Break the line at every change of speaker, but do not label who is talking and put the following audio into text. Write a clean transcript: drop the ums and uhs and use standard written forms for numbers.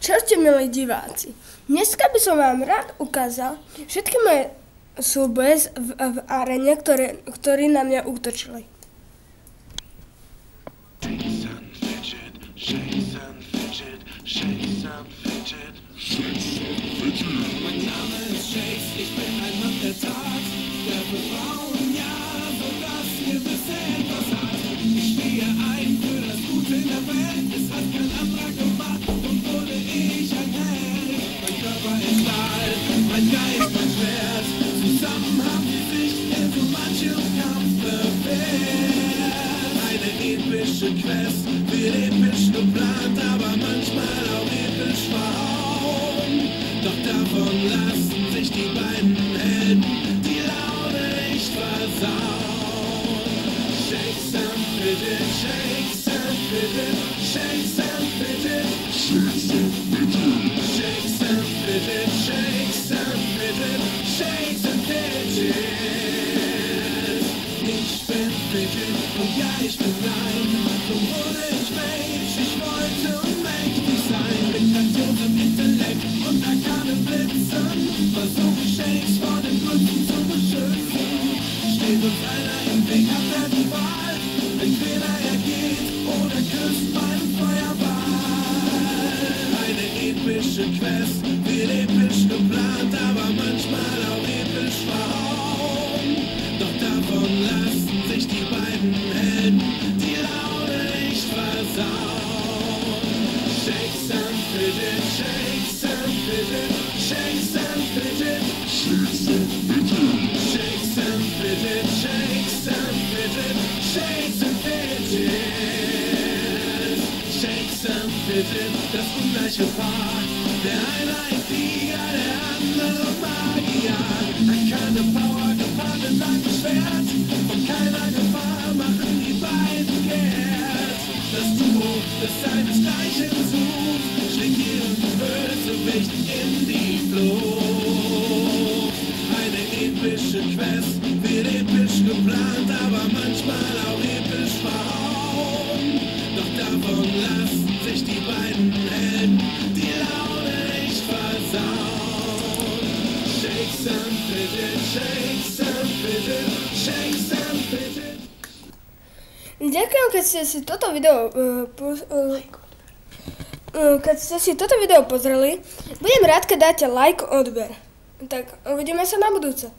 Čaute, milí diváci. Dneska by som vám rád ukázal všetky moje súboje v aréne, ktorí na mňa útočili.
Mein Name ist Shakes, ich bin ein Mann der Tat, der für Frauen ja so das gewisse etwas hat. Ich stehe ein für das Gute in der Welt, es hat kein anderer gemacht und wurde ich ein Held. Mein Körper ist Stahl, mein Geist mein Schwert, zusammen haben sie sich in so manchem Kampf bewährt. Eine epische Quest wird episch geplant, aber manchmal auch episch verhauen. Doch davon lassen sich die beiden Helden die Laune nicht versauen. Shakes and fidget, shakes and fidget, shakes and fidget, shakes and fidget, shakes and fidget, shakes and fidget, shakes and fidget. Ich bin Fidget und ja, ich bin rein. So wurde ich Mensch, ich wollte unmächtig sein. Mit grandiosem Intellekt und arkanen Blitzen versuch ich Shakes vor den Gründen zu beschützen. Steht uns einer im Weg, hat er die Wahl. Entweder er geht oder küsst meinen Feuerball. Eine epische Quest wird episch geplant, aber manchmal auch episch verhauen. Doch davon lassen sich die beiden Helden die Laune nicht versauen. Shakes and fidget, shakes and fidget, shakes and fidget, shakes and fidget, shakes and fidget, shakes and fidget, shakes and fidget, shakes and fidget, das ungleiche Paar. Der eine ein Krieger, der andere Magier. Hat keine Power, gepaart mit langem Schwert. Von keiner Gefahr machen die beiden kehrt. Das Duo, das seinesgleichen sucht, schlägt ihren Bösewicht in die Flucht. Eine epische Quest wird episch geplant, aber manchmal auch episch verhauen. Doch davon lassen sich die beiden Helden die Laune nicht versauen. Shakes and fidget, shakes and fidget, shakes and fidget.
Ďakujem, keď ste si toto video pozreli. Budem rád, keď dáte like, odber. Tak uvidíme sa na budúce.